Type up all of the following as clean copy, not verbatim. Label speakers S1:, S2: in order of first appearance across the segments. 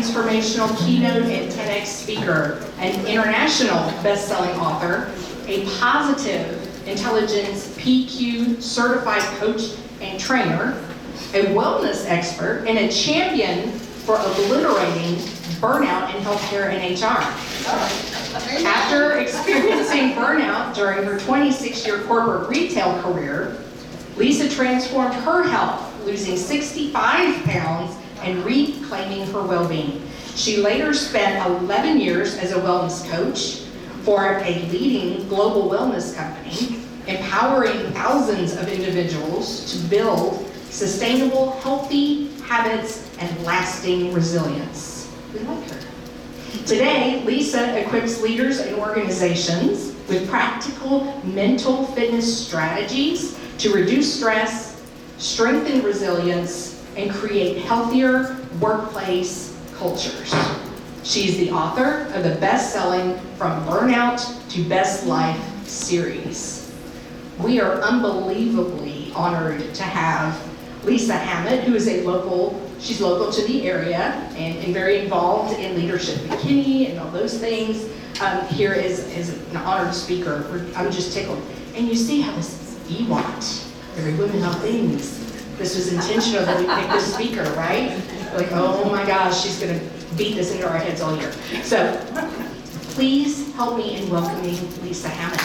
S1: transformational Keynote and TEDx speaker, an international best-selling author, a positive intelligence PQ certified coach and trainer, a wellness expert, and a champion for obliterating burnout in healthcare and HR. After experiencing burnout during her 26-year corporate retail career, Lisa transformed her health, losing 65 pounds and reclaiming her well-being. She later spent 11 years as a wellness coach for a leading global wellness company, empowering thousands of individuals to build sustainable, healthy habits and lasting resilience. We like her. Today, Lisa equips leaders and organizations with practical mental fitness strategies to reduce stress, strengthen resilience, and create healthier workplace cultures. She's the author of the best-selling From Burnout to Best Life series. We are unbelievably honored to have Lisa Hammett, who is she's local to the area and very involved in leadership at McKinney and all those things. Here is an honored speaker. I'm just tickled. And you see how this is EWAT, every women, all things. This was intentional that we picked this speaker, right? Like, oh my gosh, she's gonna beat this into our heads all year. So please help me in welcoming Lisa Hammett.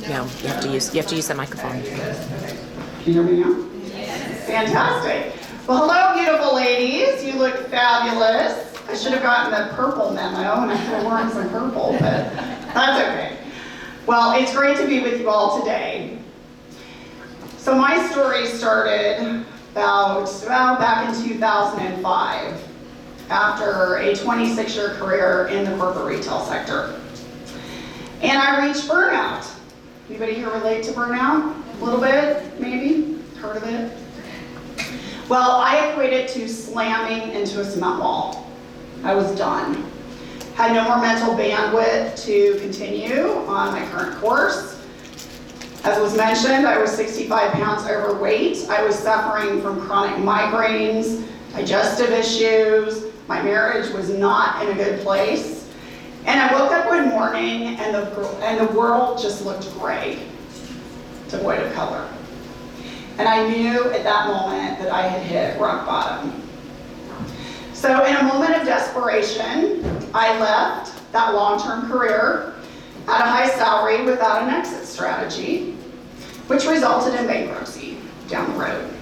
S2: No, you have to use the microphone.
S3: Can you hear me now? Yes. Fantastic. Well, hello, beautiful ladies. You look fabulous. I should have gotten the purple memo, and I could have worn some purple, but that's okay. Well, it's great to be with you all today. So my story started back in 2005, after a 26-year career in the corporate retail sector. And I reached burnout. Anybody here relate to burnout? A little bit, maybe? Heard of it? Well, I equate it to slamming into a cement wall. I was done. Had no more mental bandwidth to continue on my current course. As was mentioned, I was 65 pounds overweight. I was suffering from chronic migraines, digestive issues. My marriage was not in a good place. And I woke up one morning and the world just looked gray, devoid of color. And I knew at that moment that I had hit rock bottom. So in a moment of desperation, I left that long-term career at a high salary without an exit strategy, which resulted in bankruptcy down the road.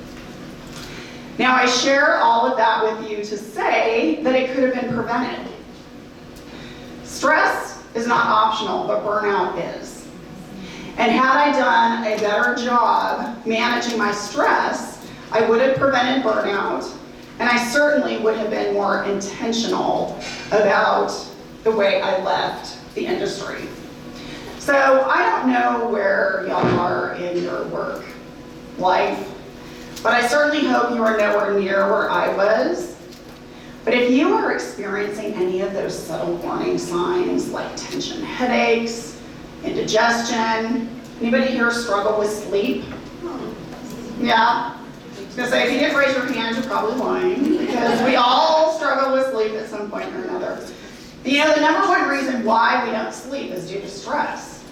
S3: Now I share all of that with you to say that it could have been prevented. Stress is not optional, but burnout is. And had I done a better job managing my stress, I would have prevented burnout, and I certainly would have been more intentional about the way I left the industry. So I don't know where y'all are in your work life, but I certainly hope you are nowhere near where I was. But if you are experiencing any of those subtle warning signs like tension headaches, indigestion, anybody here struggle with sleep? Yeah? I was gonna say, if you didn't raise your hand, you're probably lying, because we all struggle with sleep at some point or another. You know, the number one reason why we don't sleep is due to stress.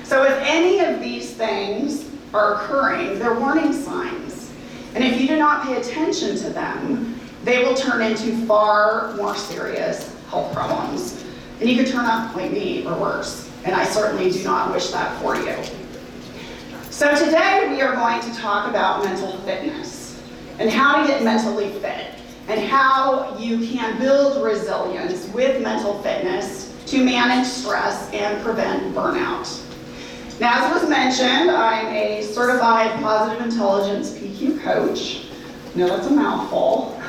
S3: So if any of these things are occurring, they're warning signs. And if you do not pay attention to them, they will turn into far more serious health problems. And you could turn up like me or worse. And I certainly do not wish that for you. So today we are going to talk about mental fitness and how to get mentally fit and how you can build resilience with mental fitness to manage stress and prevent burnout. Now, as was mentioned, I'm a certified positive intelligence PQ coach. No, that's a mouthful.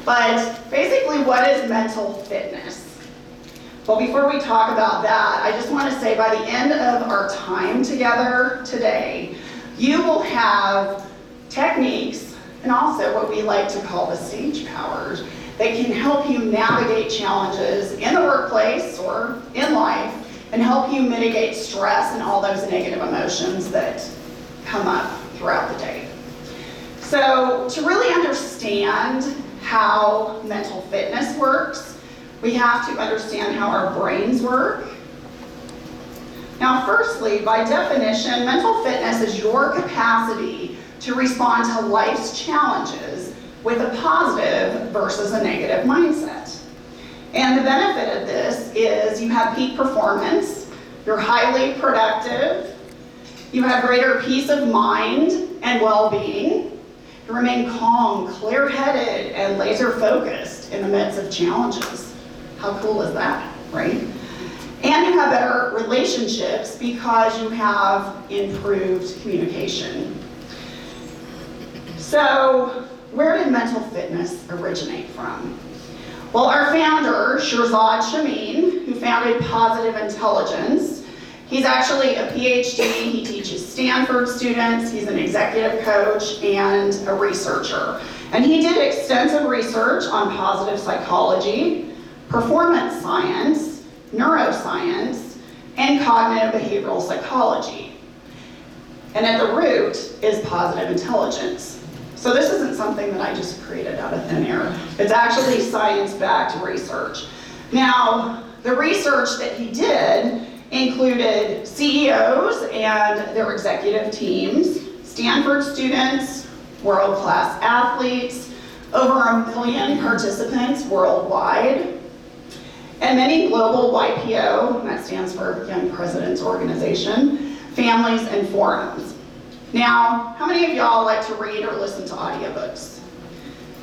S3: But basically, what is mental fitness? Well, before we talk about that, I just want to say by the end of our time together today, you will have techniques and also what we like to call the sage powers that can help you navigate challenges in the workplace or in life and help you mitigate stress and all those negative emotions that come up throughout the day. So to really understand how mental fitness works, we have to understand how our brains work. Now, firstly, by definition, mental fitness is your capacity to respond to life's challenges with a positive versus a negative mindset. And the benefit of this is you have peak performance, you're highly productive, you have greater peace of mind and well-being, you remain calm, clear-headed, and laser-focused in the midst of challenges. How cool is that, right? And you have better relationships because you have improved communication. So, where did mental fitness originate from? Well, our founder, Shirzad Chamine, who founded Positive Intelligence, he's actually a PhD, he teaches Stanford students, he's an executive coach and a researcher. And he did extensive research on positive psychology, performance science, neuroscience, and cognitive behavioral psychology. And at the root is positive intelligence. So this isn't something that I just created out of thin air. It's actually science-backed research. Now, the research that he did included CEOs and their executive teams, Stanford students, world-class athletes, over 1 million participants worldwide, and many global YPO, that stands for Young Presidents Organization, families and forums. Now, how many of y'all like to read or listen to audiobooks?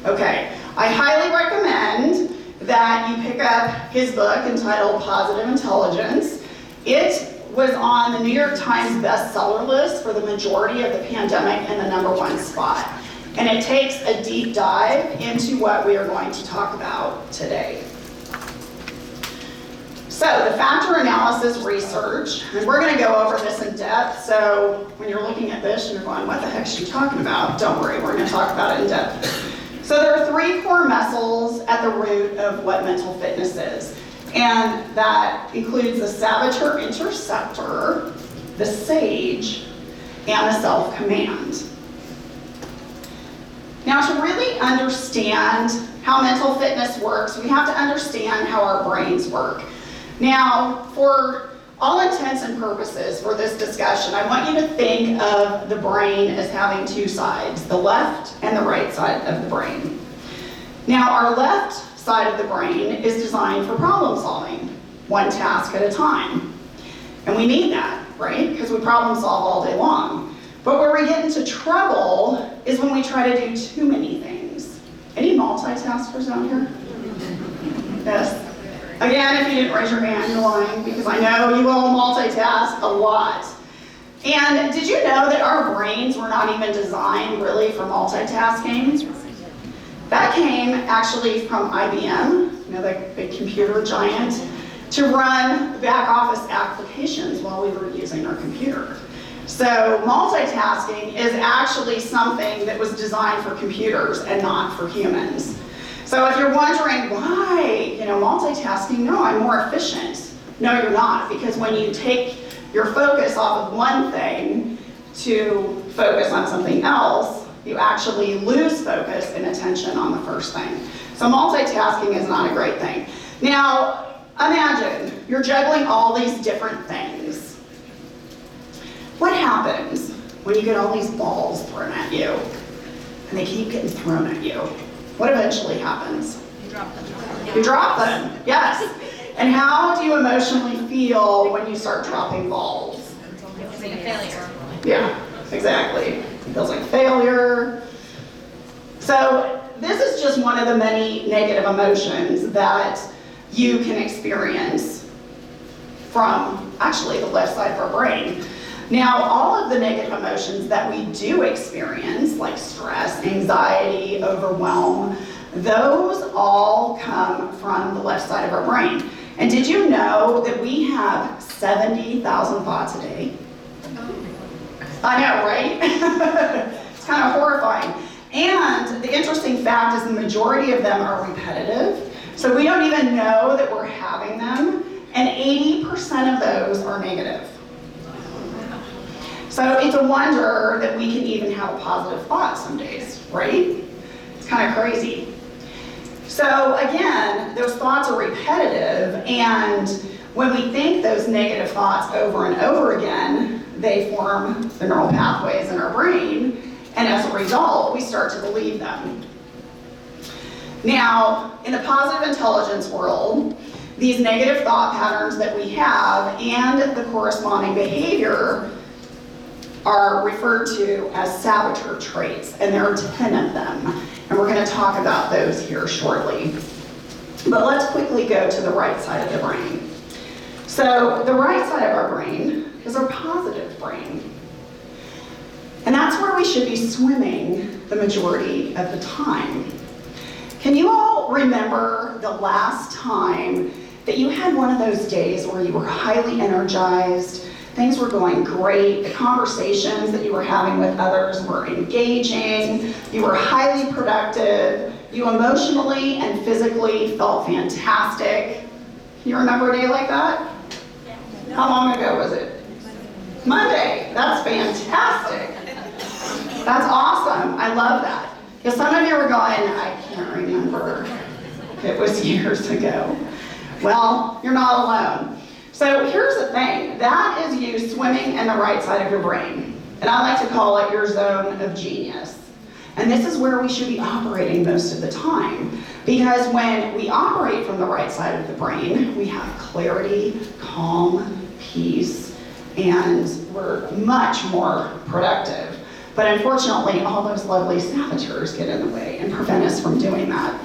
S3: Okay, I highly recommend that you pick up his book entitled Positive Intelligence. It was on the New York Times bestseller list for the majority of the pandemic and the #1 spot. And it takes a deep dive into what we are going to talk about today. So the factor analysis research, and we're going to go over this in depth, so when you're looking at this and you're going, what the heck is she talking about? Don't worry, we're going to talk about it in depth. So there are 3 core muscles at the root of what mental fitness is, and that includes the saboteur interceptor, the sage, and the self-command. Now, to really understand how mental fitness works, we have to understand how our brains work. Now, for all intents and purposes for this discussion, I want you to think of the brain as having 2 sides, the left and the right side of the brain. Now, our left side of the brain is designed for problem solving, one task at a time. And we need that, right? Because we problem solve all day long. But where we get into trouble is when we try to do too many things. Any multitaskers out here? Yes. Again, if you didn't raise your hand, you're lying, because I know you all multitask a lot. And did you know that our brains were not even designed really for multitasking? That came actually from IBM, you know, the big computer giant, to run back office applications while we were using our computer. So multitasking is actually something that was designed for computers and not for humans. So if you're wondering why, multitasking, no, I'm more efficient. No, you're not, because when you take your focus off of one thing to focus on something else, you actually lose focus and attention on the first thing. So multitasking is not a great thing. Now, imagine you're juggling all these different things. What happens when you get all these balls thrown at you and they keep getting thrown at you? What eventually happens?
S4: You drop them.
S3: You drop them, yes. And how do you emotionally feel when you start dropping balls?
S4: It's like a failure.
S3: Yeah, exactly. It feels like failure. So this is just one of the many negative emotions that you can experience from actually the left side of our brain. Now, all of the negative emotions that we do experience, like stress, anxiety, overwhelm, those all come from the left side of our brain. And did you know that we have 70,000 thoughts a day? I know, right? It's kind of horrifying. And the interesting fact is the majority of them are repetitive. So we don't even know that we're having them and 80% of those are negative. So it's a wonder that we can even have a positive thought some days, right? It's kind of crazy. So again, those thoughts are repetitive, and when we think those negative thoughts over and over again, they form the neural pathways in our brain, and as a result, we start to believe them. Now, in the positive intelligence world, these negative thought patterns that we have and the corresponding behavior are referred to as saboteur traits, and there are 10 of them, and we're going to talk about those here shortly. But let's quickly go to the right side of the brain. So the right side of our brain is our positive brain, and that's where we should be swimming the majority of the time. Can you all remember the last time that you had one of those days where you were highly energized, things were going great, the conversations that you were having with others were engaging, you were highly productive, you emotionally and physically felt fantastic? Can you remember a day like that? How long ago was it? Monday. That's fantastic. That's awesome. I love that. Because some of you were going, I can't remember. It was years ago. Well, you're not alone. So here's the thing. That is you swimming in the right side of your brain. And I like to call it your zone of genius. And this is where we should be operating most of the time. Because when we operate from the right side of the brain, we have clarity, calm, peace, and we're much more productive. But unfortunately, all those lovely saboteurs get in the way and prevent us from doing that.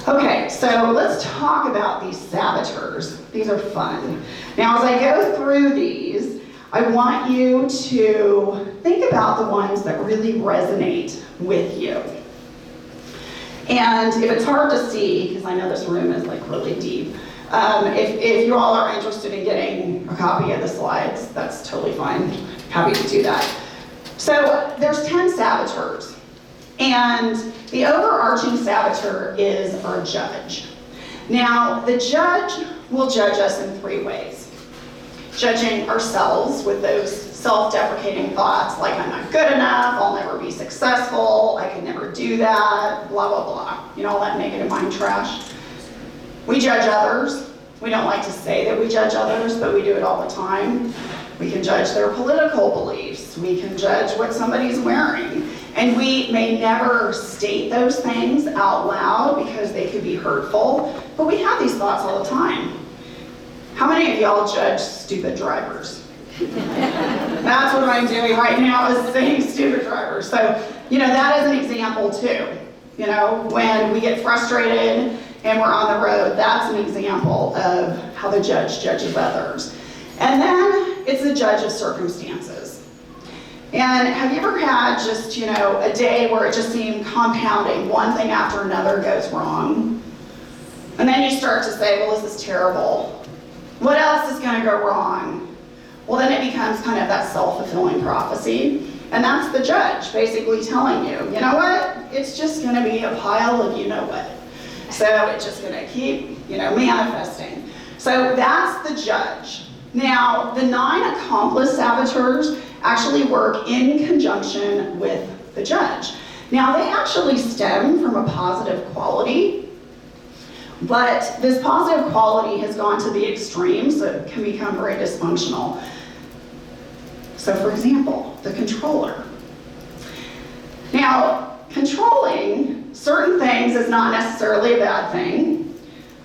S3: Okay, so let's talk about these saboteurs. These are fun. Now, as I go through these, I want you to think about the ones that really resonate with you. And if it's hard to see, because I know this room is like really deep, if you all are interested in getting a copy of the slides, that's totally fine. Happy to do that. So there's 10 saboteurs, and the overarching saboteur is our judge. Now, the judge will judge us in 3 ways. Judging ourselves with those self-deprecating thoughts like I'm not good enough, I'll never be successful, I can never do that, blah, blah, blah. You know, all that negative mind trash. We judge others. We don't like to say that we judge others, but we do it all the time. We can judge their political beliefs. We can judge what somebody's wearing. And we may never state those things out loud because they could be hurtful, but we have these thoughts all the time. How many of y'all judge stupid drivers? That's what I'm doing right now, is saying stupid drivers. So, you know, that is an example too. You know, when we get frustrated and we're on the road, that's an example of how the judge judges others. And then it's the judge of circumstances. And have you ever had just, you know, a day where it just seemed compounding, one thing after another goes wrong? And then you start to say, well, this is terrible. What else is going to go wrong? Well, then it becomes kind of that self-fulfilling prophecy. And that's the judge basically telling you, you know what? It's just going to be a pile of you know what. So it's just going to keep, you know, manifesting. So that's the judge. Now, the 9 accomplice saboteurs actually work in conjunction with the judge. Now, they actually stem from a positive quality, but this positive quality has gone to the extreme, so it can become very dysfunctional. So, for example, the controller. Now, controlling certain things is not necessarily a bad thing.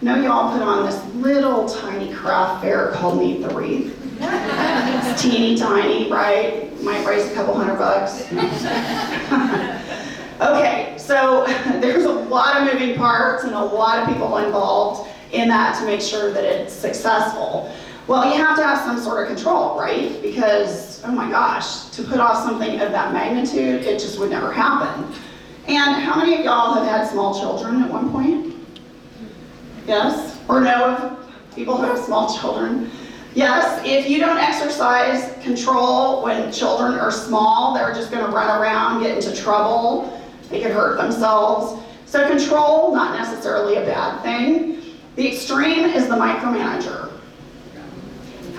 S3: I know you all put on this little tiny craft fair called Meet the Wreath. It's teeny tiny, right? Might raise a couple $100. Okay, so there's a lot of moving parts and a lot of people involved in that to make sure that it's successful. Well, you have to have some sort of control, right? Because, oh my gosh, to put off something of that magnitude, it just would never happen. And how many of y'all have had small children at one point? Yes? Or know of people who have small children? Yes, if you don't exercise control when children are small, they're just going to run around, get into trouble, they could hurt themselves. So control, not necessarily a bad thing. The extreme is the micromanager.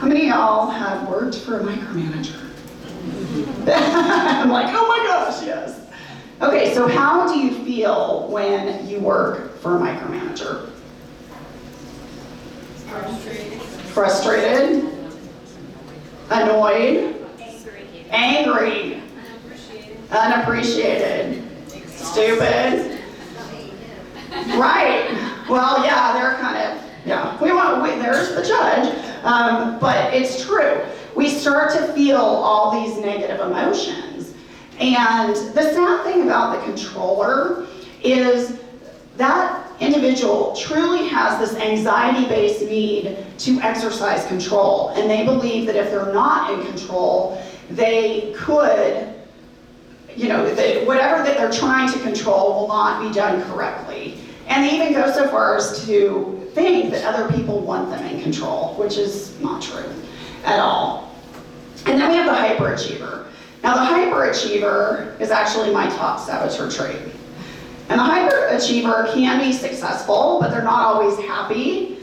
S3: How many of y'all have worked for a micromanager? I'm like, oh my gosh, yes. Okay, so how do you feel when you work for a micromanager? Frustrated? Annoyed? Angry? Unappreciated? Stupid? Right. Well, yeah, they're kind of, yeah. There's the judge. But it's true. We start to feel all these negative emotions. And the sad thing about the controller is that individual truly has this anxiety-based need to exercise control. And they believe that if they're not in control, they could, whatever that they're trying to control will not be done correctly. And they even go so far as to think that other people want them in control, which is not true at all. And then we have the hyperachiever. Now the hyperachiever is actually my top saboteur trait. And the hyperachiever can be successful, but they're not always happy.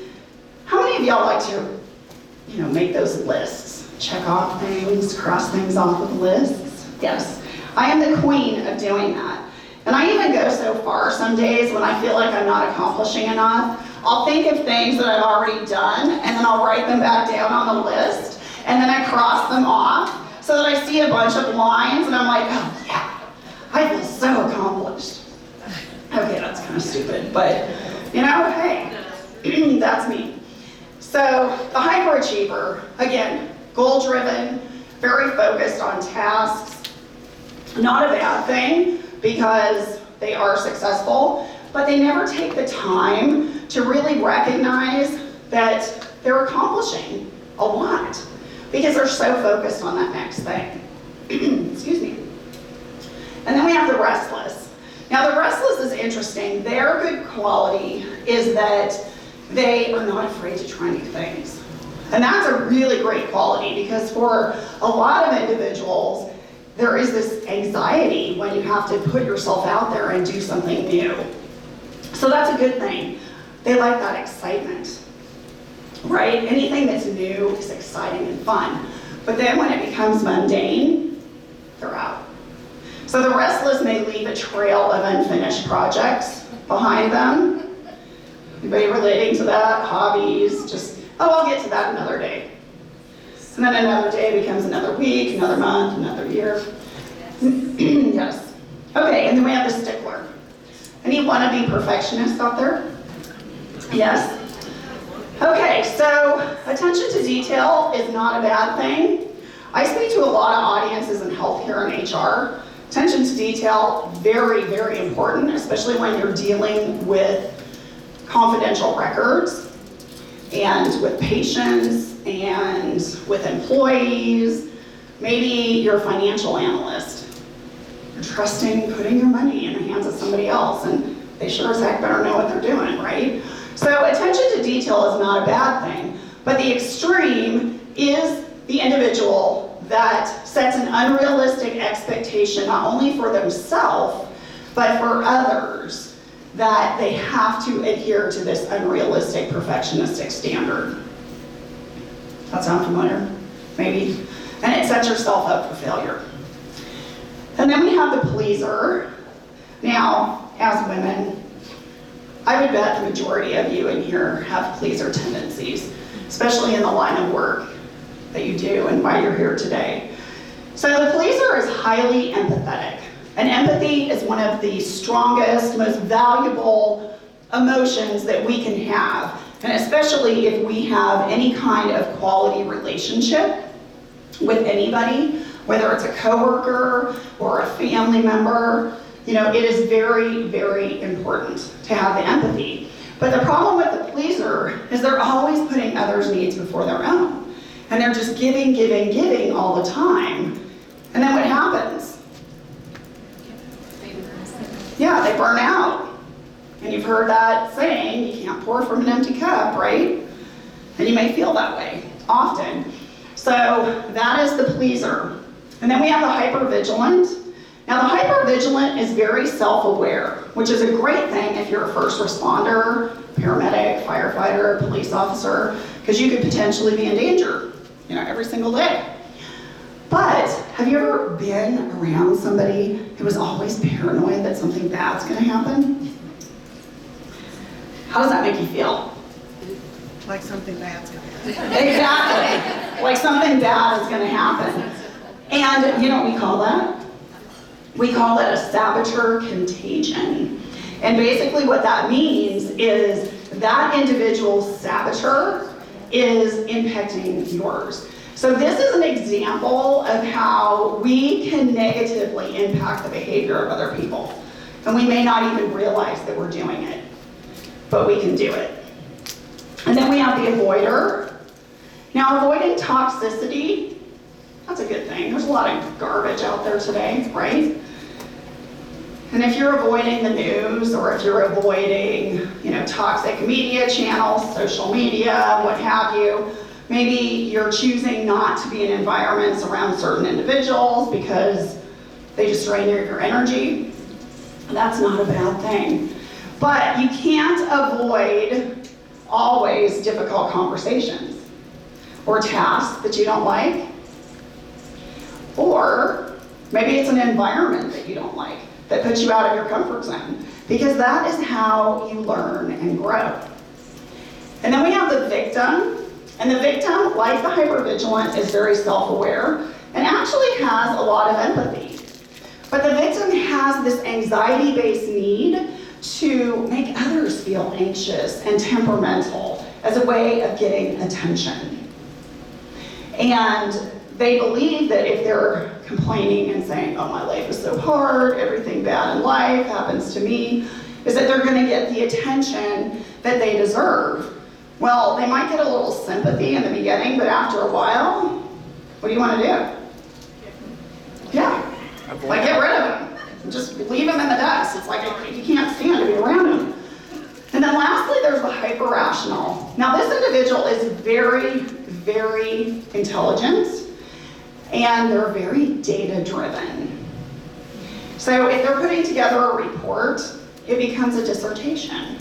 S3: How many of y'all like to, make those lists? Check off things, cross things off of lists? Yes. I am the queen of doing that. And I even go so far some days when I feel like I'm not accomplishing enough, I'll think of things that I've already done, and then I'll write them back down on the list, and then I cross them off, so that I see a bunch of lines, and I'm like, oh yeah, I feel so accomplished. Okay, that's kind of stupid, but, hey, that's me. So, the hyperachiever, again, goal-driven, very focused on tasks, not a bad thing, because they are successful, but they never take the time to really recognize that they're accomplishing a lot because they're so focused on that next thing. Excuse me. And then we have the restless. Now the restless is interesting. Their good quality is that they are not afraid to try new things. And that's a really great quality because for a lot of individuals, there is this anxiety when you have to put yourself out there and do something new. So that's a good thing. They like that excitement, right? Anything that's new is exciting and fun. But then when it becomes mundane, they're out. So the restless may leave a trail of unfinished projects behind them. Anybody relating to that? Hobbies, I'll get to that another day. And then another day becomes another week, another month, another year. Yes. Okay, and then we have the stickler. Any wannabe perfectionists out there? Yes. Okay, so attention to detail is not a bad thing. I speak to a lot of audiences in healthcare and HR. Attention to detail, very, very important, especially when you're dealing with confidential records and with patients and with employees. Maybe you're a financial analyst. You're trusting putting your money in the hands of somebody else, and they sure as heck better know what they're doing, right? So attention to detail is not a bad thing, but the extreme is the individual that sets an unrealistic expectation not only for themselves, but for others, that they have to adhere to this unrealistic perfectionistic standard. That sound familiar? Maybe. And it sets yourself up for failure. And then we have the pleaser. Now, as women, I would bet the majority of you in here have pleaser tendencies, especially in the line of work that you do and why you're here today. So the pleaser is highly empathetic. And empathy is one of the strongest, most valuable emotions that we can have. And especially if we have any kind of quality relationship with anybody, whether it's a coworker or a family member, it is very, very important to have the empathy. But the problem with the pleaser is they're always putting others' needs before their own. And they're just giving, giving, giving all the time. And then what happens? Yeah, they burn out. And you've heard that saying, you can't pour from an empty cup, right? And you may feel that way often. So that is the pleaser. And then we have the hypervigilant. Now the hypervigilant is very self-aware, which is a great thing if you're a first responder, paramedic, firefighter, police officer, because you could potentially be in danger every single day. But have you ever been around somebody who was always paranoid that something bad's going to happen? How does that make you feel?
S5: Like something bad's going to happen.
S3: Exactly. Like something bad is going to happen. And you know what we call that? We call it a saboteur contagion. And basically what that means is that individual's saboteur is impacting yours. So this is an example of how we can negatively impact the behavior of other people. And we may not even realize that we're doing it, but we can do it. And then we have the avoider. Now, avoiding toxicity, that's a good thing. There's a lot of garbage out there today, right? And if you're avoiding the news, or if you're avoiding, toxic media channels, social media, what have you, maybe you're choosing not to be in environments around certain individuals because they just drain your energy. That's not a bad thing. But you can't avoid always difficult conversations or tasks that you don't like. Or maybe it's an environment that you don't like that puts you out of your comfort zone, because that is how you learn and grow. And then we have the victim. And the victim, like the hypervigilant, is very self-aware and actually has a lot of empathy. But the victim has this anxiety-based need to make others feel anxious and temperamental as a way of getting attention. And they believe that if they're complaining and saying, oh, my life is so hard, everything bad in life happens to me, is that they're going to get the attention that they deserve. Well, they might get a little sympathy in the beginning, but after a while, what do you want to do? Yeah, like get rid of them. Just leave them in the dust. It's like you can't stand to be around them. And then lastly, there's the hyper-rational. Now, this individual is very, very intelligent, and they're very data-driven. So if they're putting together a report, it becomes a dissertation.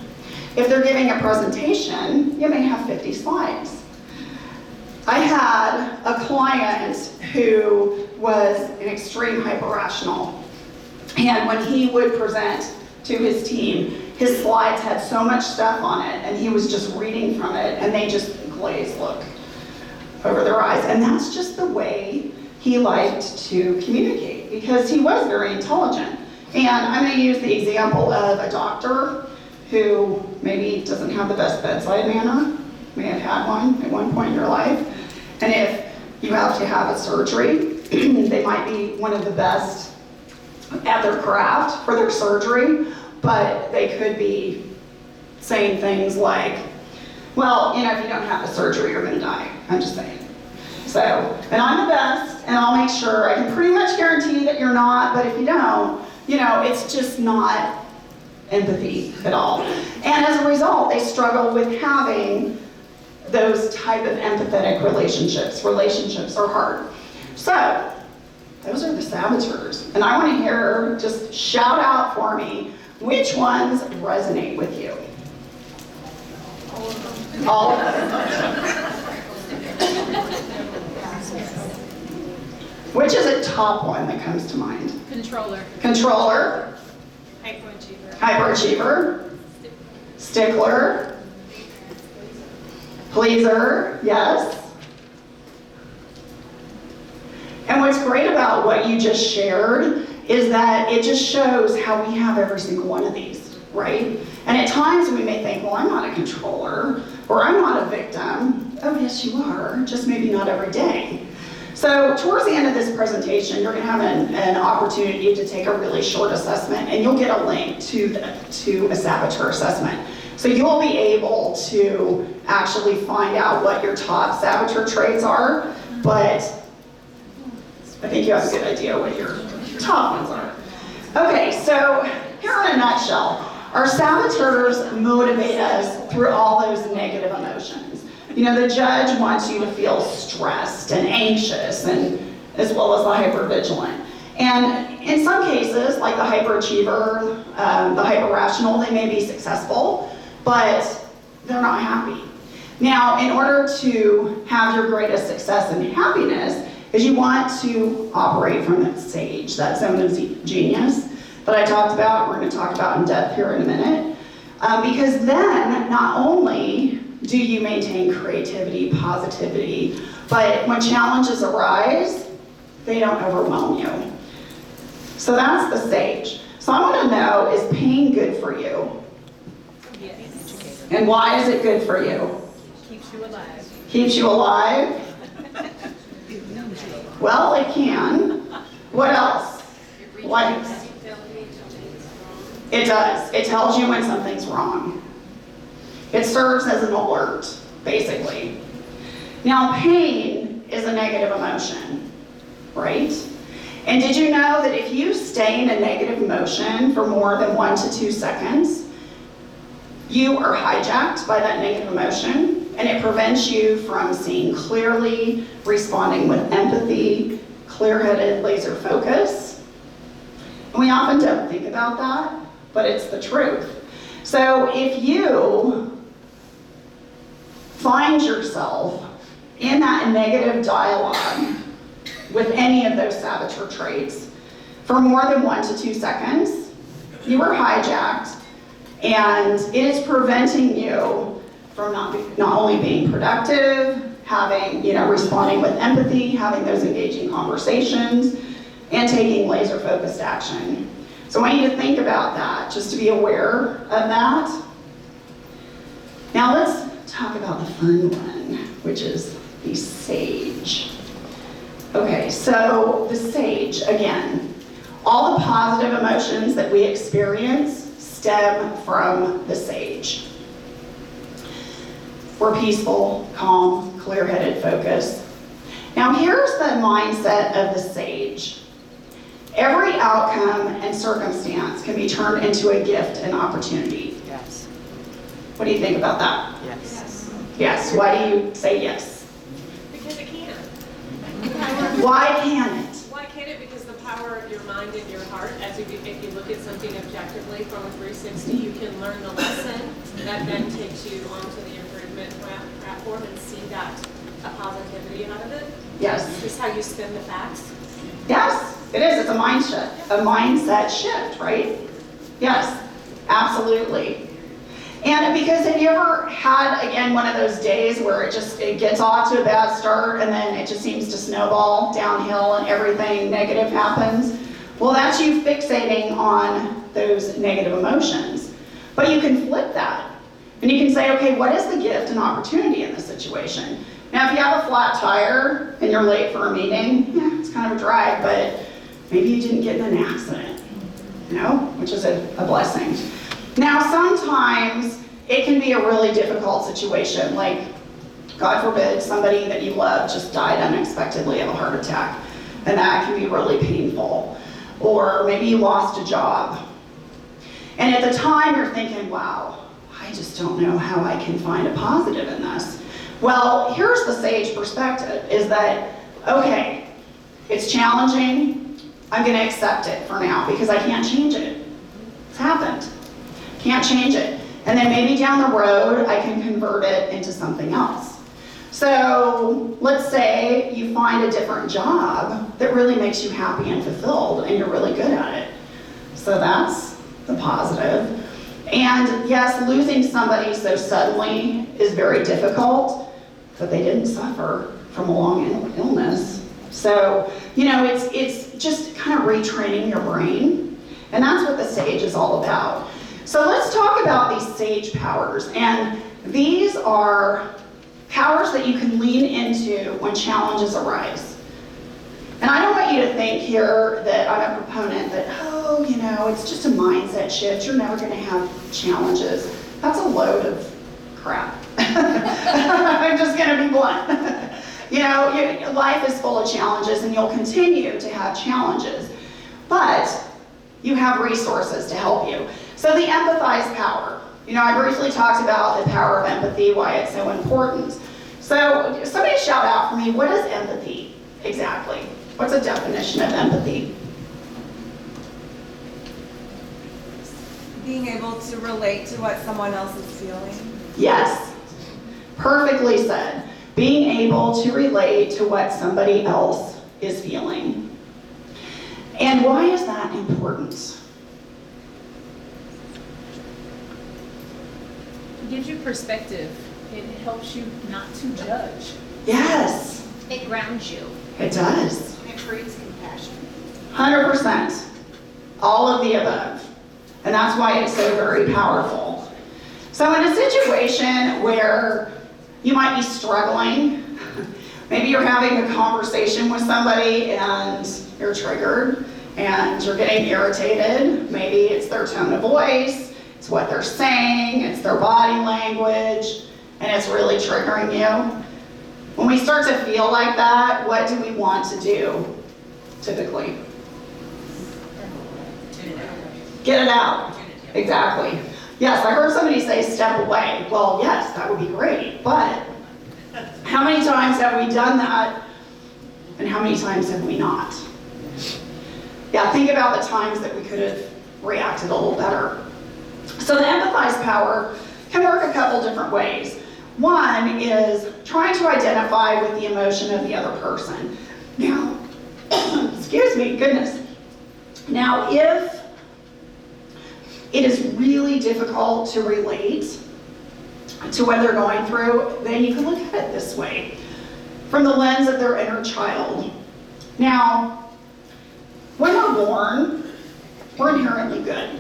S3: If they're giving a presentation, you may have 50 slides. I had a client who was an extreme hyper-rational. And when he would present to his team, his slides had so much stuff on it, and he was just reading from it, and they just glazed look over their eyes. And that's just the way he liked to communicate, because he was very intelligent. And I'm going to use the example of a doctor who maybe doesn't have the best bedside manner, may have had one at one point in your life. And if you have to have a surgery, they might be one of the best at their craft for their surgery, but they could be saying things like, well, if you don't have the surgery, you're going to die. I'm just saying. So, and I'm the best, and I'll make sure, I can pretty much guarantee that you're not, but if you don't, it's just not empathy at all. And as a result, they struggle with having those type of empathetic relationships. Relationships are hard. So, those are the saboteurs. And I want to hear, just shout out for me, which ones resonate with you? All of them. Which is a top one that comes to mind?
S4: Controller.
S3: Controller.
S4: Hyperachiever.
S3: Hyperachiever. Stickler. Pleaser. Yes. And what's great about what you just shared is that it just shows how we have every single one of these, right? And at times we may think, well, I'm not a controller, or I'm not a victim. Oh, yes, you are, just maybe not every day. So towards the end of this presentation, you're going to have an opportunity to take a really short assessment, and you'll get a link to a saboteur assessment. So you'll be able to actually find out what your top saboteur traits are, but I think you have a good idea what your top ones are. Okay, so here in a nutshell, our saboteurs motivate us through all those negative emotions. The judge wants you to feel stressed and anxious, and as well as the hypervigilant. And in some cases, like the hyperachiever, the hyperrational, they may be successful, but they're not happy. Now, in order to have your greatest success and happiness, is you want to operate from that sage, that zone of genius that I talked about, we're going to talk about in depth here in a minute. Because then, not only do you maintain creativity, positivity, but when challenges arise, they don't overwhelm you. So that's the sage. So I want to know, is pain good for you?
S4: Yes.
S3: And why is it good for you?
S4: Keeps you alive.
S3: Keeps you alive? Well, it can. What else? What? It does. It tells you when something's wrong. It serves as an alert, basically. Now, pain is a negative emotion, right? And did you know that if you stay in a negative emotion for more than 1 to 2 seconds, you are hijacked by that negative emotion, and it prevents you from seeing clearly, responding with empathy, clear-headed laser focus. And we often don't think about that, but it's the truth. So if you find yourself in that negative dialogue with any of those saboteur traits for more than 1 to 2 seconds, you are hijacked, and it is preventing you from not only being productive, having, responding with empathy, having those engaging conversations, and taking laser-focused action. So I want you to think about that, just to be aware of that. Now let's talk about the fun one, which is the sage. Okay, so the sage, again, all the positive emotions that we experience stem from the sage. We're peaceful, calm, clear-headed, focused. Now here's the mindset of the sage. Every outcome and circumstance can be turned into a gift and opportunity.
S2: Yes.
S3: What do you think about that?
S2: Yes.
S3: Yes. Why do you say yes?
S4: Because it can.
S3: Why can it?
S4: Why can't it? Because the power of your mind and your heart, if you look at something objectively from a 360, you can learn the lesson that then takes you onto the improvement platform and see that a positivity out of it.
S3: Yes.
S4: This is how you spin the facts.
S3: Yes, it is. It's a mindset shift, right? Yes, absolutely. And because have you ever had, again, one of those days where it gets off to a bad start and then it just seems to snowball downhill and everything negative happens? Well, that's you fixating on those negative emotions. But you can flip that. And you can say, okay, what is the gift and opportunity in this situation? Now, if you have a flat tire and you're late for a meeting, it's kind of a drag, but maybe you didn't get in an accident, which is a blessing. Now, sometimes it can be a really difficult situation, like, God forbid, somebody that you love just died unexpectedly of a heart attack, and that can be really painful. Or maybe you lost a job. And at the time, you're thinking, wow, I just don't know how I can find a positive in this. Well, here's the sage perspective, is that, okay, it's challenging, I'm gonna accept it for now because I can't change it. It's happened, can't change it. And then maybe down the road, I can convert it into something else. So let's say you find a different job that really makes you happy and fulfilled and you're really good at it. So that's the positive. And yes, losing somebody so suddenly is very difficult, but they didn't suffer from a long illness. So, it's just kind of retraining your brain. And that's what the sage is all about. So let's talk about these sage powers. And these are powers that you can lean into when challenges arise. And I don't want you to think here that I'm a proponent that, it's just a mindset shift. You're never going to have challenges. That's a load of crap. I'm just going to be blunt. Life is full of challenges and you'll continue to have challenges. But you have resources to help you. So the empathize power. I briefly talked about the power of empathy, why it's so important. So somebody shout out for me, what is empathy exactly? What's a definition of empathy?
S6: Being able to relate to what someone else is feeling.
S3: Yes. Perfectly said. Being able to relate to what somebody else is feeling. And why is that important?
S6: It gives you perspective. It helps you not to judge.
S3: Yes,
S7: It grounds you.
S3: it does.
S5: It creates compassion.
S3: 100%. All of the above. And that's why it's so very powerful. So in a situation where you might be struggling, maybe you're having a conversation with somebody and you're triggered and you're getting irritated. Maybe it's their tone of voice, it's what they're saying, it's their body language, and it's really triggering you. When we start to feel like that, what do we want to do, typically? Get it out. Exactly. Yes, I heard somebody say step away. Well, yes, that would be great, but how many times have we done that, and how many times have we not? Yeah, think about the times that we could have reacted a little better. So the empathize power can work a couple different ways. One is trying to identify with the emotion of the other person. Now, excuse me, goodness. Now, if it is really difficult to relate to what they're going through, then you can look at it this way, from the lens of their inner child. Now, when we're born, we're inherently good,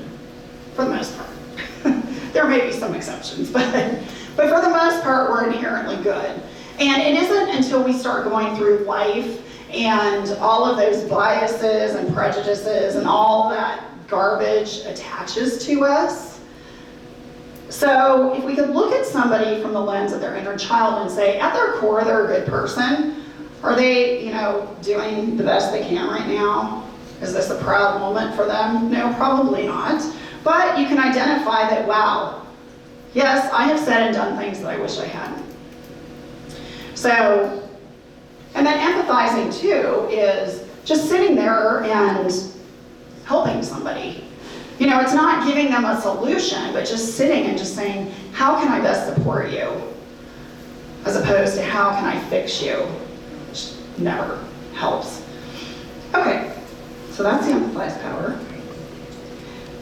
S3: for the most part. There may be some exceptions, but for the most part, we're inherently good. And it isn't until we start going through life and all of those biases and prejudices and all that garbage attaches to us. So if we could look at somebody from the lens of their inner child and say, at their core, they're a good person. Are they, doing the best they can right now? Is this a proud moment for them? No, probably not. But you can identify that, wow, yes, I have said and done things that I wish I hadn't. So, and then empathizing too is just sitting there and helping somebody. It's not giving them a solution, but just sitting and just saying, how can I best support you? As opposed to how can I fix you? Which never helps. Okay, so that's the empathize power.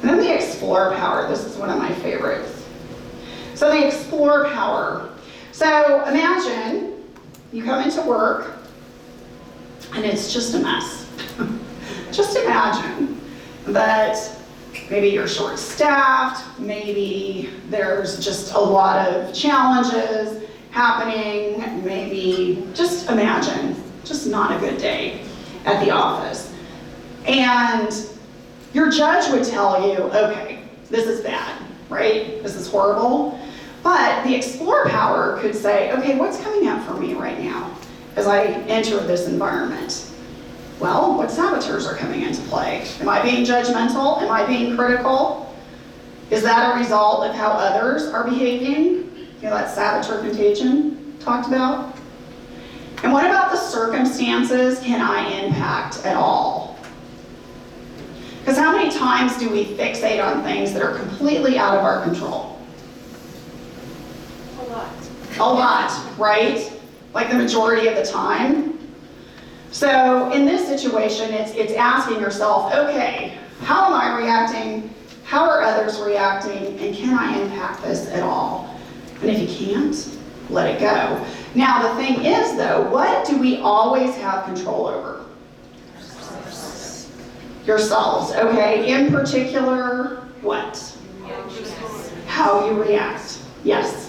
S3: And then the explore power. This is one of my favorites. So the explore power. So imagine you come into work and it's just a mess. Just imagine that maybe you're short-staffed, maybe there's just a lot of challenges happening, maybe just imagine, just not a good day at the office. And your judge would tell you, okay, this is bad, right? This is horrible. But the explore power could say, okay, what's coming up for me right now as I enter this environment? Well, what saboteurs are coming into play? Am I being judgmental? Am I being critical? Is that a result of how others are behaving? That saboteur contagion talked about. And what about the circumstances can I impact at all? Because how many times do we fixate on things that are completely out of our control?
S4: A lot.
S3: A lot, right? Like the majority of the time. So in this situation, it's asking yourself, okay, how am I reacting? How are others reacting? And can I impact this at all? And if you can't, let it go. Now the thing is though, what do we always have control over? Yourselves, okay? In particular, what? How you react. Yes.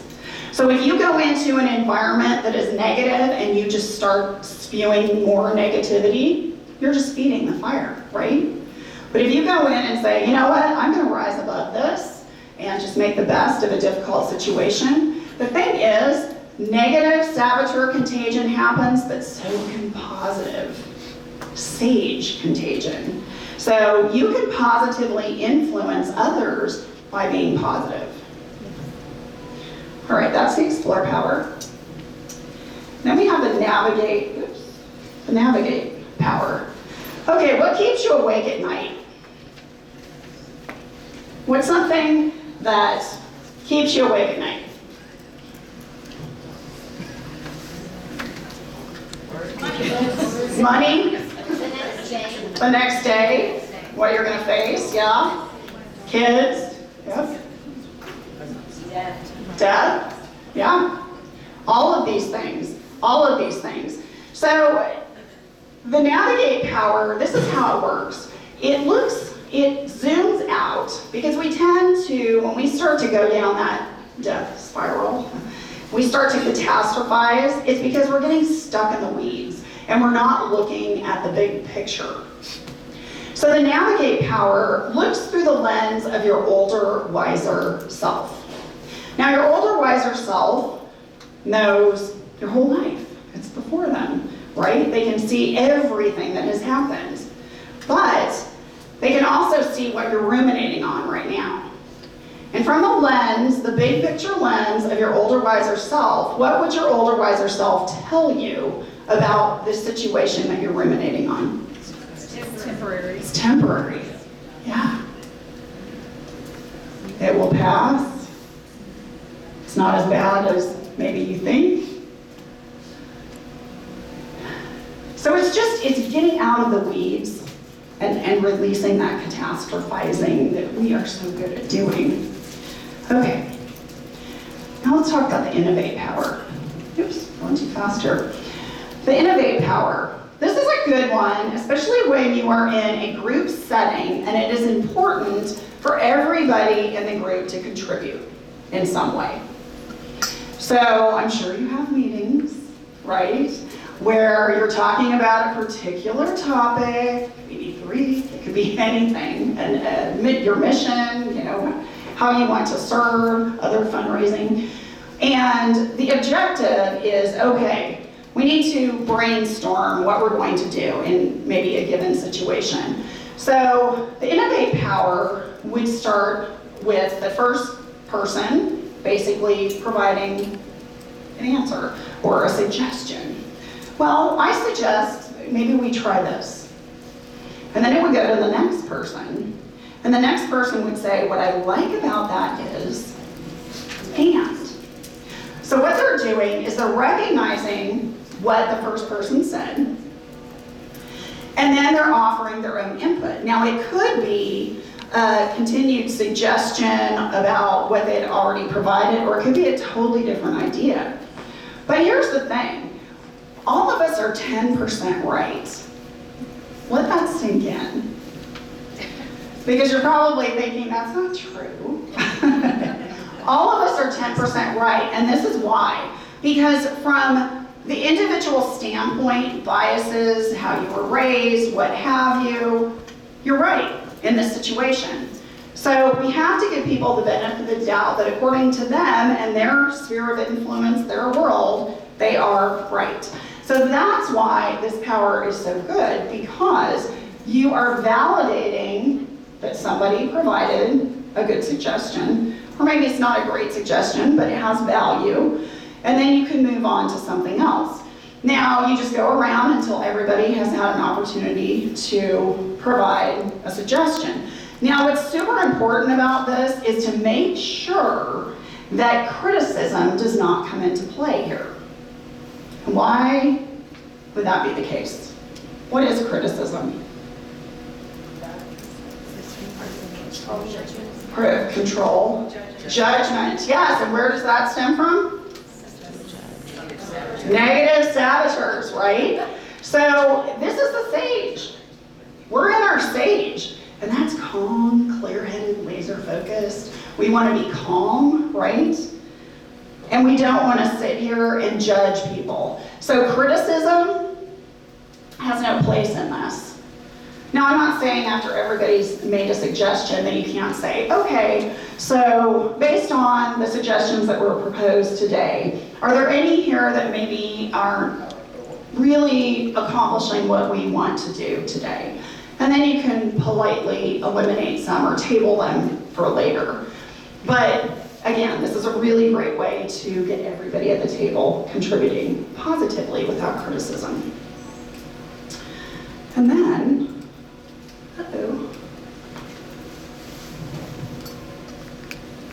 S3: So if you go into an environment that is negative and you just start spewing more negativity, you're just feeding the fire, right? But if you go in and say, you know what, I'm going to rise above this and just make the best of a difficult situation, the thing is, negative saboteur contagion happens, but so can positive sage contagion. So you can positively influence others by being positive. All right, that's the explore power. Then we have the navigate power. Okay, what keeps you awake at night? What's something that keeps you awake at night? Money, the next day, what you're gonna face, yeah. Kids, yep. Death, yeah. All of these things, all of these things. So the navigate power, this is how it works. It zooms out because we tend to, when we start to go down that death spiral, we start to catastrophize. It's because we're getting stuck in the weeds and we're not looking at the big picture. So the navigate power looks through the lens of your older, wiser self. Now your older, wiser self knows your whole life. It's before them, right? They can see everything that has happened. But they can also see what you're ruminating on right now. And from the lens, the big picture lens of your older, wiser self, what would your older, wiser self tell you about this situation that you're ruminating on?
S6: It's temporary.
S3: It's temporary. Yeah. It will pass. It's not as bad as maybe you think. So it's getting out of the weeds and releasing that catastrophizing that we are so good at doing. Okay. Now let's talk about the innovate power. Oops, going too fast here. The innovate power. This is a good one, especially when you are in a group setting and it is important for everybody in the group to contribute in some way. So I'm sure you have meetings, right, where you're talking about a particular topic, maybe 3, it could be anything, and your mission, how you want to serve, other fundraising. And the objective is, okay, we need to brainstorm what we're going to do in maybe a given situation. So the innovate power would start with the first person basically providing an answer or a suggestion. Well, I suggest maybe we try this. And then it would go to the next person. And the next person would say, what I like about that is, and. So what they're doing is they're recognizing what the first person said, and then they're offering their own input. Now it could be a continued suggestion about what they'd already provided, or it could be a totally different idea. But here's the thing, all of us are 10% right. Let that sink in. Because you're probably thinking, that's not true. All of us are 10% right, and this is why. Because from the individual standpoint, biases, how you were raised, what have you, you're right in this situation. So we have to give people the benefit of the doubt that according to them and their sphere of influence, their world, they are right. So that's why this power is so good, because you are validating that somebody provided a good suggestion, or maybe it's not a great suggestion, but it has value, and then you can move on to something else. Now, you just go around until everybody has had an opportunity to provide a suggestion. Now, what's super important about this is to make sure that criticism does not come into play here. Why would that be the case? What is criticism? Control. Judgment. Yes, and where does that stem from? Negative saboteurs, right? So this is the sage. We're in our sage, and that's calm, clear-headed, laser-focused. We want to be calm, right? And we don't want to sit here and judge people. So criticism has no place in this. Now, I'm not saying after everybody's made a suggestion that you can't say, okay, so based on the suggestions that were proposed today, are there any here that maybe aren't really accomplishing what we want to do today? And then you can politely eliminate some or table them for later. But again, this is a really great way to get everybody at the table contributing positively without criticism. And then,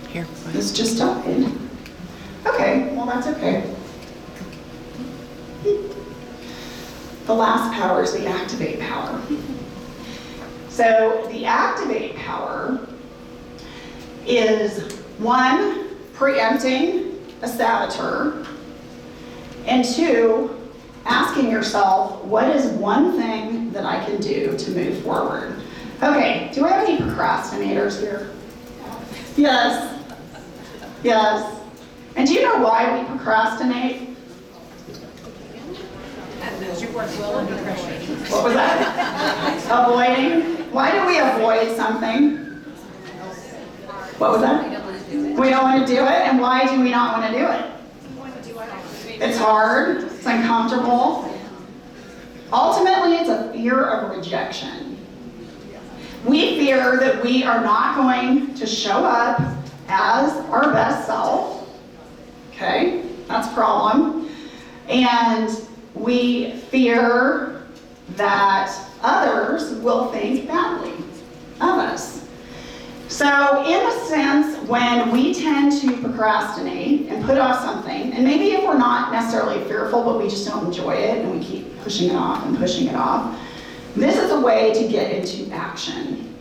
S2: Here.
S3: this just died. Okay, well that's okay. the last power is the activate power. So the activate power is 1, preempting a saboteur, and 2, asking yourself, what is one thing that I can do to move forward? Okay, do we have any procrastinators here? Yes. Yes. And do you know why we procrastinate?
S6: You work well under pressure.
S3: What was that? Avoiding? Why do we avoid something? What was that? We don't want to do it. And why do we not want to do it? It's hard. It's uncomfortable. Ultimately, it's a fear of rejection. We fear that we are not going to show up as our best self. Okay? That's a problem. And we fear that others will think badly of us. So in a sense, when we tend to procrastinate and put off something, and maybe if we're not necessarily fearful, but we just don't enjoy it and we keep pushing it off and pushing it off, this is a way to get into action.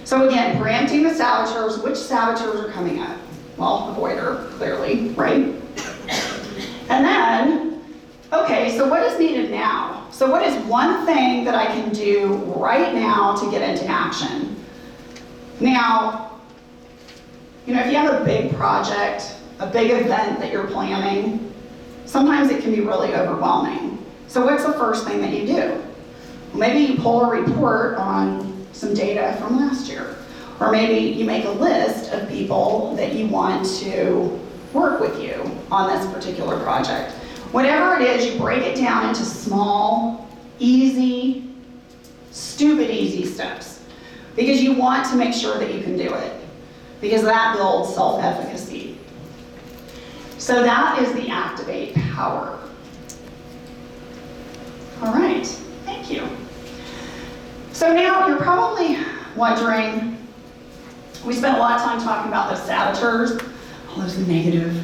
S3: So again, preempting the saboteurs. Which saboteurs are coming up? Well, avoider, clearly, right? And then, okay, so what is needed now? So what is one thing that I can do right now to get into action? Now, you know, if you have a big project, a big event that you're planning, sometimes it can be really overwhelming. So what's the first thing that you do? Well, maybe you pull a report on some data from last year. Or maybe you make a list of people that you want to work with you on this particular project. Whatever it is, you break it down into small, easy, stupid easy steps. Because you want to make sure that you can do it. Because that builds self-efficacy. So that is the activate power. All right, thank you. So now you're probably wondering, we spent a lot of time talking about the saboteurs, all those negative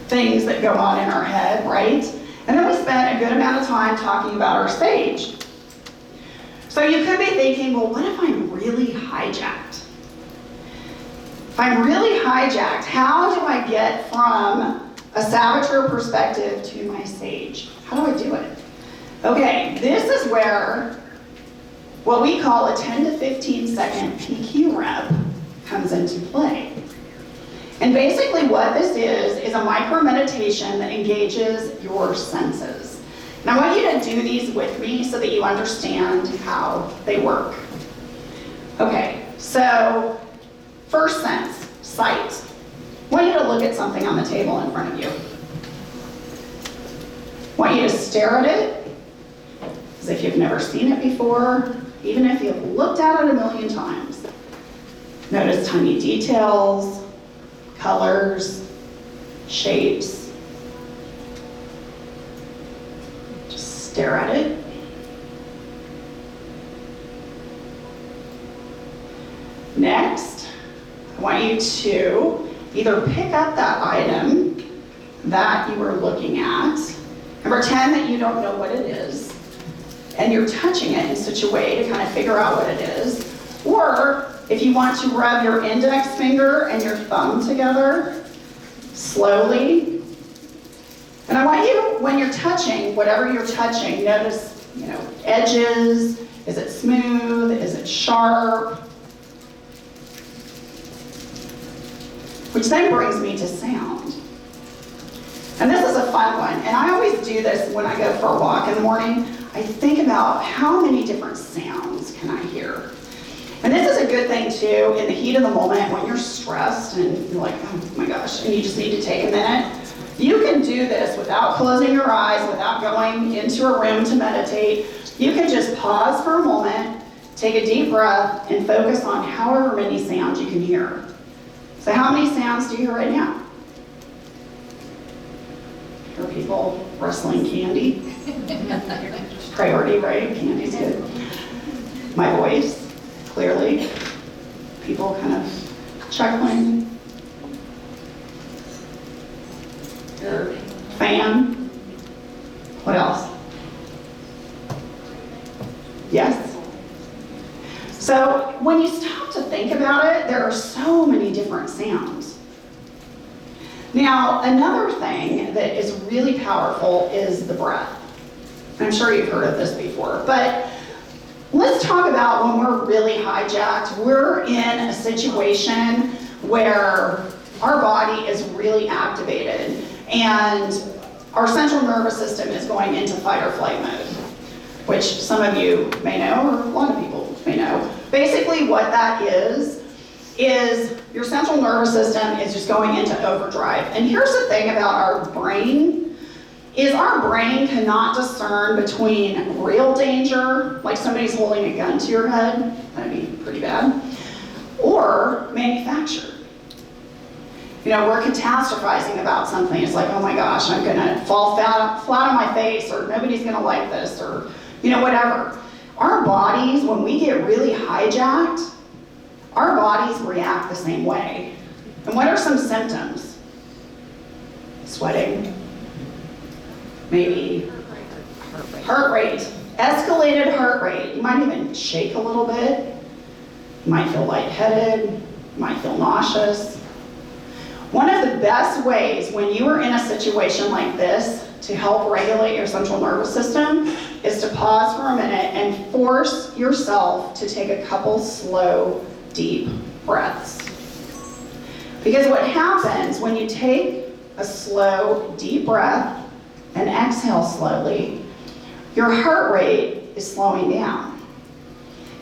S3: things that go on in our head, right? And then we spent a good amount of time talking about our stage. So you could be thinking, well, what if I'm really hijacked? If I'm really hijacked, how do I get from a saboteur perspective to my sage? How do I do it? Okay, this is where what we call a 10 to 15 second PQ rep comes into play. And basically what this is a micro meditation that engages your senses. And I want you to do these with me so that you understand how they work. Okay, so first sense, sight. I want you to look at something on the table in front of you. I want you to stare at it as if you've never seen it before, even if you've looked at it a million times. Notice tiny details, colors, shapes. Just stare at it. Next, I want you to either pick up that item that you were looking at and pretend that you don't know what it is, and you're touching it in such a way to kind of figure out what it is. Or if you want to rub your index finger and your thumb together slowly. And I want you, when you're touching, whatever you're touching, notice, edges. Is it smooth? Is it sharp? Which then brings me to sound. And this is a fun one. And I always do this when I go for a walk in the morning. I think about how many different sounds can I hear. And this is a good thing too, in the heat of the moment when you're stressed and you're like, oh my gosh, and you just need to take a minute. You can do this without closing your eyes, without going into a room to meditate. You can just pause for a moment, take a deep breath, and focus on however many sounds you can hear. So how many sounds do you hear right now? Hear people rustling candy. Priority, right? Candy's good. My voice. Clearly, people kind of chuckling. Your fan. What else? So when you stop to think about it, there are so many different sounds. Now, another thing that is really powerful is the breath. I'm sure you've heard of this before, but let's talk about when we're really hijacked. We're in a situation where our body is really activated and our central nervous system is going into fight or flight mode, which some of you may know, or a lot of people may know. Basically what that is your central nervous system is just going into overdrive. And here's the thing about our brain, is our brain cannot discern between real danger, like somebody's holding a gun to your head, that'd be pretty bad, or manufactured. You know, we're catastrophizing about something. It's like, oh my gosh, I'm gonna fall flat on my face, or nobody's gonna like this, or you know, whatever. Our bodies, when we get really hijacked, our bodies react the same way. And what are some symptoms? Sweating, maybe heart rate, escalated heart rate. You might even shake a little bit. You might feel lightheaded, you might feel nauseous. One of the best ways when you are in a situation like this to help regulate your central nervous system is to pause for a minute and force yourself to take a couple slow, deep breaths. Because what happens when you take a slow, deep breath and exhale slowly, your heart rate is slowing down.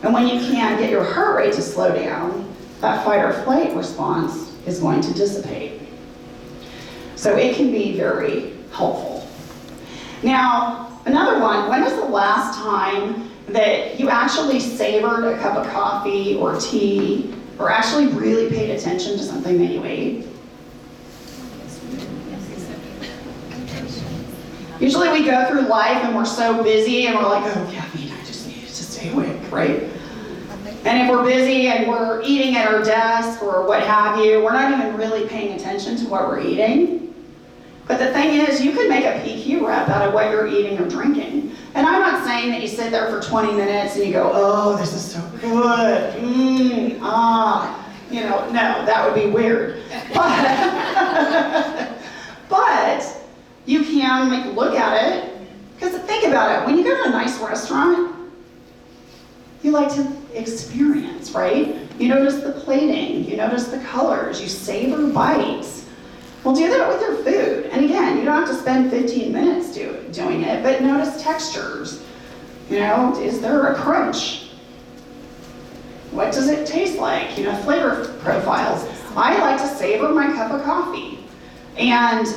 S3: And when you can get your heart rate to slow down, that fight or flight response is going to dissipate. So it can be very helpful. Now, another one, when was the last time that you actually savored a cup of coffee or tea, or actually really paid attention to something that you ate? Usually we go through life and we're so busy and we're like, oh, caffeine, I just need to stay awake, right? And if we're busy and we're eating at our desk or what have you, we're not even really paying attention to what we're eating. But the thing is, you could make a PQ rep out of what you're eating or drinking. And I'm not saying that you sit there for 20 minutes and you go, oh, this is so good, you know, no, that would be weird. But you can look at it, because think about it, when you go to a nice restaurant, you like to experience, right? You notice the plating, you notice the colors, you savor bites. Well, do that with your food. And again, you don't have to spend 15 minutes doing it, but notice textures. You know, is there a crunch? What does it taste like? You know, flavor profiles. I like to savor my cup of coffee. And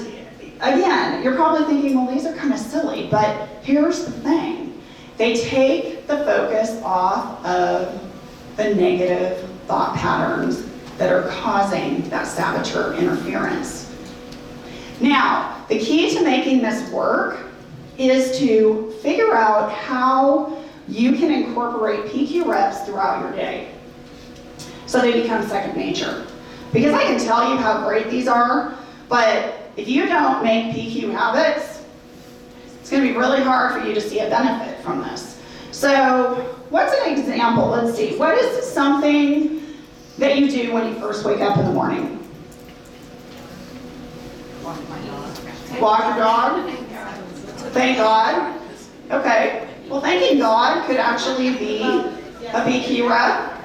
S3: again, you're probably thinking, well, these are kind of silly, but here's the thing. They take the focus off of the negative thought patterns that are causing that saboteur interference. Now, the key to making this work is to figure out how you can incorporate PQ reps throughout your day so they become second nature. Because I can tell you how great these are, but if you don't make PQ habits, it's going to be really hard for you to see a benefit from this. So what's an example? Let's see. What is something that you do when you first wake up in the morning? Walk your dog? Thank God? Okay. Well, thanking God could actually be a PQ rep.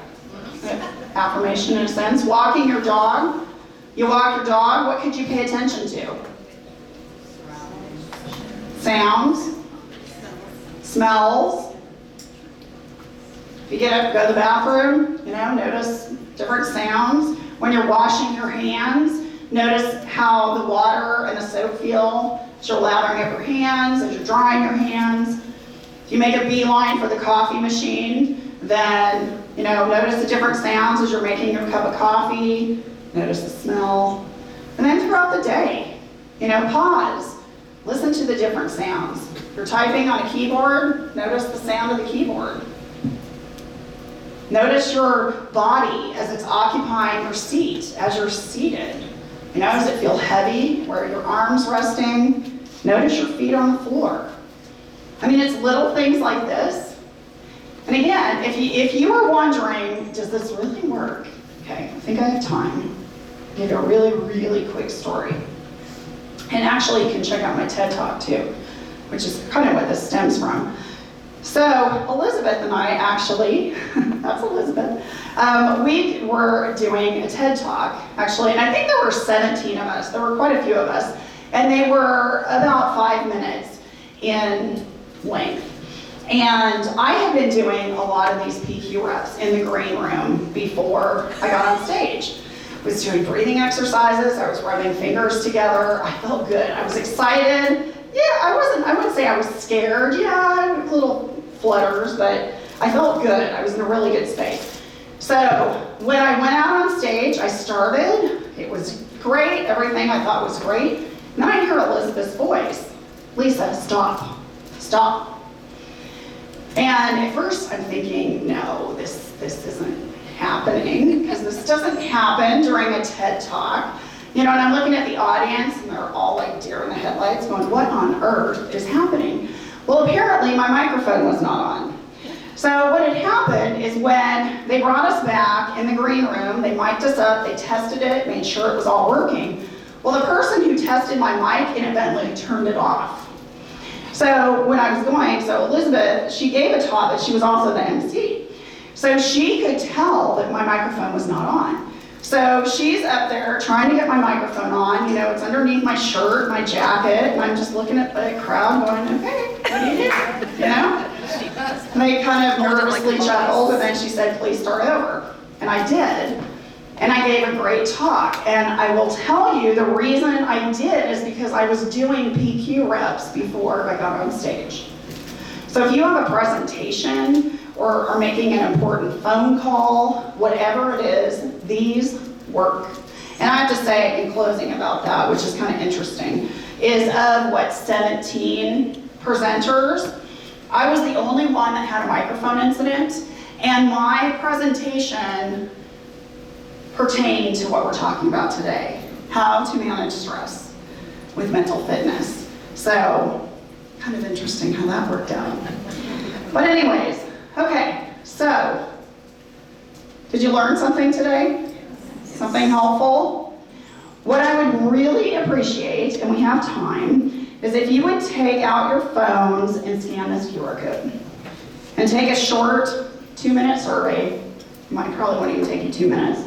S3: Affirmation in a sense. Walking your dog. You walk your dog, what could you pay attention to? Sounds. Smells. If you get up, go to the bathroom, you know, notice different sounds. When you're washing your hands, notice how the water and the soap feel as you're lathering up your hands, as you're drying your hands. If you make a beeline for the coffee machine, then, you know, notice the different sounds as you're making your cup of coffee. Notice the smell. And then throughout the day, you know, pause. Listen to the different sounds. If you're typing on a keyboard, notice the sound of the keyboard. Notice your body as it's occupying your seat, as you're seated. You know, does it feel heavy? Where are your arms resting? Notice your feet on the floor. I mean, it's little things like this. And again, if you are wondering, does this really work? Okay, I think I have time. I'll give you a really, really quick story. And actually, you can check out my TED Talk too, which is kind of what this stems from. So Elizabeth and I actually, that's Elizabeth, we were doing a TED Talk, actually, and I think there were 17 of us. There were quite a few of us, and they were about 5 minutes in length. And I had been doing a lot of these PQ reps in the green room before I got on stage. I was doing breathing exercises, I was rubbing fingers together, I felt good, I was excited. Yeah, I wouldn't say I was scared, yeah, little flutters, but I felt good, I was in a really good space. So when I went out on stage, I started, it was great, everything I thought was great. And then I hear Elizabeth's voice, Lisa, stop, stop. And at first I'm thinking, no, this isn't happening, because this doesn't happen during a TED Talk. You know, and I'm looking at the audience, and they're all like deer in the headlights going, what on earth is happening? Well, apparently my microphone was not on. So what had happened is when they brought us back in the green room, they mic'd us up, they tested it, made sure it was all working. Well, the person who tested my mic inadvertently turned it off. So when I was going, so Elizabeth, she gave a talk, but she was also the MC. So she could tell that my microphone was not on. So she's up there trying to get my microphone on, you know, it's underneath my shirt, my jacket, and I'm just looking at the crowd going, okay, what do you do, you know? And they kind of nervously chuckled, and then she said, please start over. And I did. And I gave a great talk, and I will tell you the reason I did is because I was doing PQ reps before I got on stage. So if you have a presentation or are making an important phone call, whatever it is, these work. And I have to say in closing about that, which is kind of interesting, is of what 17 presenters, I was the only one that had a microphone incident, and my presentation pertain to what we're talking about today, how to manage stress with mental fitness. So, kind of interesting how that worked out. But anyways, okay, so, did you learn something today? Something helpful? What I would really appreciate, and we have time, is if you would take out your phones and scan this QR code. And take a short 2-minute survey. Probably won't even take you 2 minutes.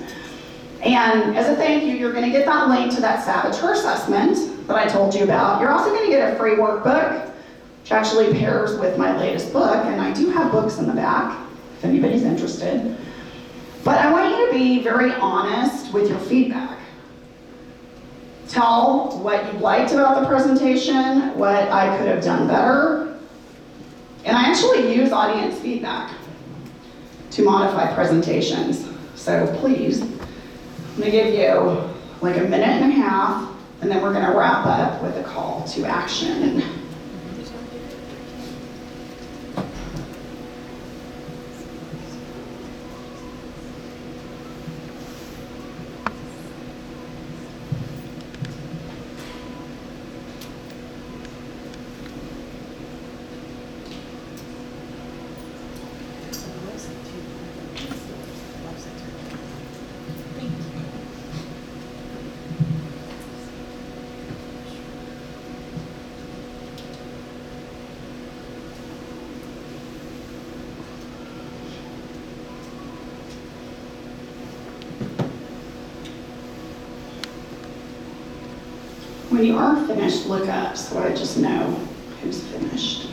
S3: And as a thank you, you're going to get that link to that saboteur assessment that I told you about. You're also going to get a free workbook, which actually pairs with my latest book, and I do have books in the back, if anybody's interested. But I want you to be very honest with your feedback. Tell what you liked about the presentation, what I could have done better. And I actually use audience feedback to modify presentations. So please, I'm going to give you like a minute and a half, and then we're going to wrap up with a call to action. When you are finished, look up so I just know who's finished.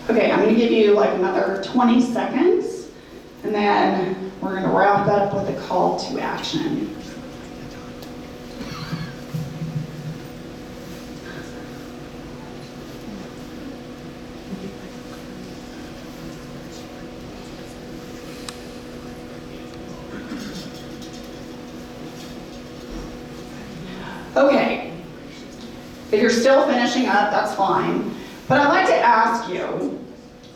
S3: Okay, I'm going to give you like another 20 seconds, and then we're going to wrap up with a call to action. Okay. If you're still finishing up, that's fine. But I'd like to ask you,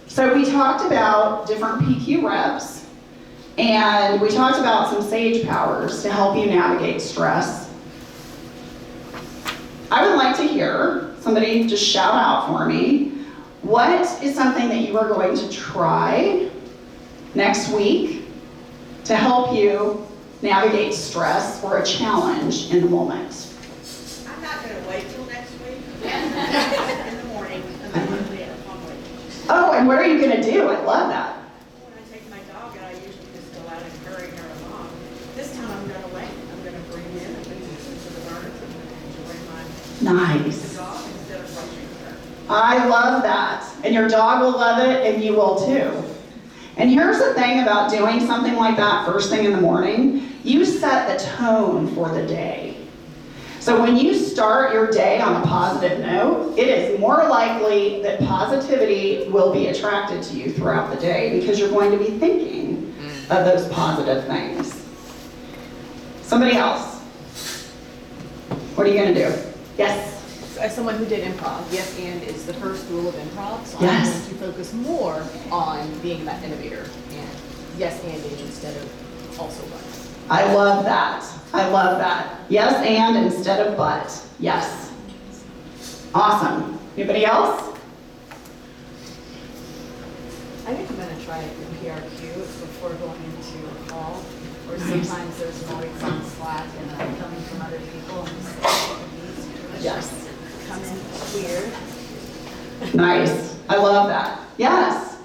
S3: so we talked about different PQ reps, and we talked about some sage powers to help you navigate stress. I would like to hear somebody just shout out for me, what is something that you are going to try next week to help you navigate stress or a challenge in the moment?
S5: I'm not gonna wait till next week. In the morning, immediately upon waking.
S3: Oh, and what are you gonna do? I love that.
S5: When I take my dog out, I usually just go out and carry her along. This time I'm gonna wait. I'm gonna breathe in, I'm gonna listen to the birds, I'm gonna enjoy the
S3: Nice.
S5: dog instead of rushing her.
S3: I love that. And your dog will love it, and you will too. And here's the thing about doing something like that first thing in the morning, you set the tone for the day. So when you start your day on a positive note, it is more likely that positivity will be attracted to you throughout the day because you're going to be thinking of those positive things. Somebody else. What are you going to do? Yes?
S7: As someone who did improv, yes and is the first rule of improv, so
S3: Yes.
S7: I'm going to focus more on being that innovator and yes and instead of also but.
S3: I love that. I love that. Yes and instead of but. Yes. Awesome. Anybody else?
S7: I think I'm going to try the PRQ before going into a call, or sometimes there's noise on Slack and I'm coming from other people and these
S3: Yes.
S7: come in weird.
S3: Nice. I love that. Yes.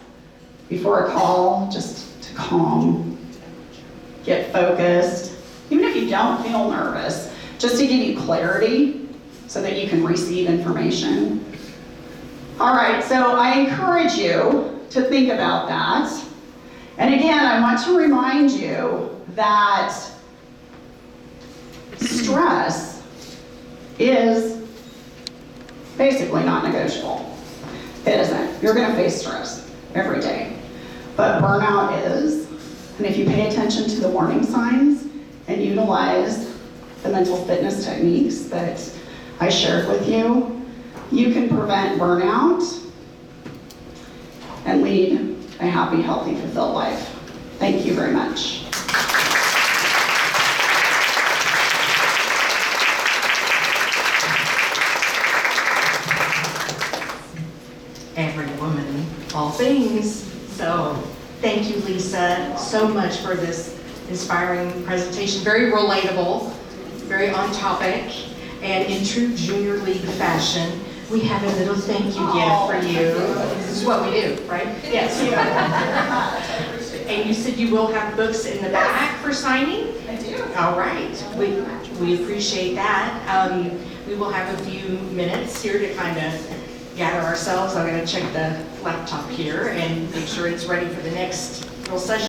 S3: Before a call, just to calm, get focused. Even if you don't feel nervous, just to give you clarity so that you can receive information. All right, so I encourage you to think about that. And again, I want to remind you that stress is basically not negotiable. It isn't. You're going to face stress every day. But burnout is. And if you pay attention to the warning signs and utilize the mental fitness techniques that I shared with you, you can prevent burnout and lead a happy, healthy, fulfilled life. Thank you very much.
S8: Every woman, all things. So thank you, Lisa, so much for this inspiring presentation. Very relatable, very on topic, and in true junior league fashion, we have a little thank you gift for you. This is what we do, right? Yes. And you said you will have books in the back for signing?
S3: I do.
S8: All right, we appreciate that. We will have a few minutes here to kind of gather ourselves. I'm going to check the laptop here and make sure it's ready for the next little session.